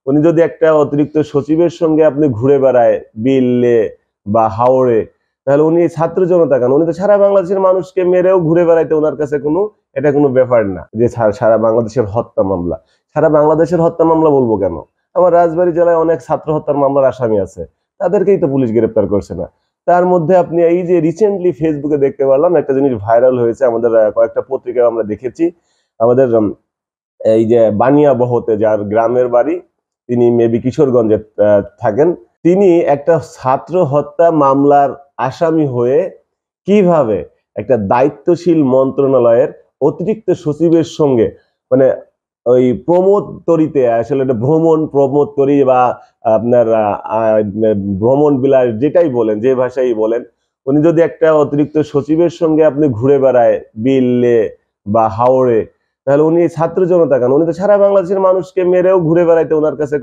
উনি যদি একটা অতিরিক্ত সচিবের সঙ্গে আপনি ঘুরে বেড়ায় বিলে বা হাওড়ে, তাহলে উনি ছাত্র জনতা কেন? উনি তো সারা বাংলাদেশের মানুষকে মেরেও ঘুরে বেড়াইতে ওনার কাছে এটা কোনো ব্যাপার না যে সারা বাংলাদেশের হত্যা মামলা। সারা বাংলাদেশের হত্যা মামলা বলবো কেন? আমার রাজবাড়ী জেলায় অনেক ছাত্র হত্যার মামলার আসামি আছে, তাদেরকেই তো পুলিশ গ্রেপ্তার করছে না। তার মধ্যে আপনি এই যে রিসেন্টলি ফেসবুকে দেখতে পারলাম একটা জিনিস ভাইরাল হয়েছে, আমাদের কয়েকটা পত্রিকায় আমরা দেখেছি। আমাদের এই যে বানিয়া বহতে, যার গ্রামের বাড়ি, তিনি মেবি কিশোরগঞ্জে থাকেন, তিনি একটা ছাত্র হত্যা মামলার আসামি হয়ে কিভাবে একটা দায়িত্বশীল মন্ত্রণালয়ের অতিরিক্ত সচিবের সঙ্গে, মানে ওই প্রমোদ তরিতে, আসলে এটা প্রমোদ তরি বা আপনার ভ্রমণ বিলাস যেটাই বলেন, যে ভাষাই বলেন, উনি যদি একটা অতিরিক্ত সচিবের সঙ্গে আপনি ঘুরে বেড়ায় বিলে বা হাওড়ে, তাহলে উনি ছাত্র জনতা কেন? উনি তো সারা বাংলাদেশের মানুষকে মেরেও ঘুরে বেড়াইতে ওনার কাছে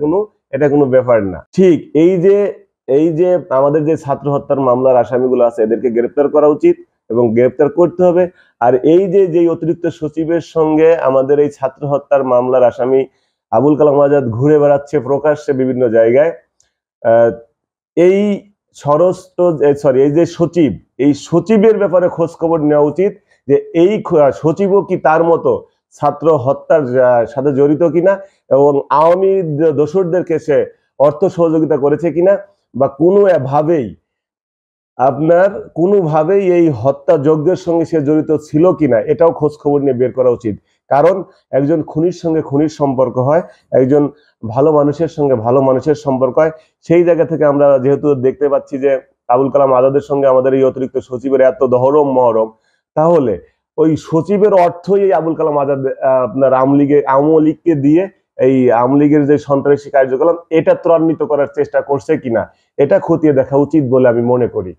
এটা কোনো ব্যাপার না। ঠিক এই যে আমাদের যে ছাত্র হত্যার মামলার আসামিগুলো আছে, এদেরকে গ্রেপ্তার করা উচিত এবং গ্রেপ্তার করতে হবে। আর এই যে অতিরিক্ত সচিবের সঙ্গে আমাদের এই ছাত্র হত্যার মামলার আসামি আবুল কালাম আজাদ ঘুরে বেড়াচ্ছে প্রকাশ্যে বিভিন্ন জায়গায়, এই এই যে সচিব, এই সচিবের ব্যাপারে খোঁজ খবর নেওয়া উচিত যে এই সচিবও কি তার মতো ছাত্র হত্যার সাথে জড়িত কিনা, এবং আওয়ামী দোসরদেরকে সে অর্থ সহযোগিতা করেছে কিনা, বা কোনোভাবেই এই হত্যা যজ্ঞের সঙ্গে সে জড়িত ছিল কিনা, এটাও খোঁজ খবর নিয়ে বের করা উচিত। কারণ একজন খুনির সঙ্গে খুনির সম্পর্ক হয়, একজন ভালো মানুষের সঙ্গে ভালো মানুষের সম্পর্ক হয়। সেই জায়গা থেকে আমরা যেহেতু দেখতে পাচ্ছি যে আবুল কালাম আজাদের সঙ্গে আমাদের এই অতিরিক্ত সচিবের এত দহরম মহরম, তাহলে ওই সচিবের অর্থই এই আবুল কালাম আজাদ আপনার আওয়ামী লীগকে দিয়ে এই আওয়ামী লীগের যে সন্ত্রাসী কার্যকলাপ, এটা ত্বরান্বিত করার চেষ্টা করছে কিনা, এটা খতিয়ে দেখা উচিত বলে আমি মনে করি।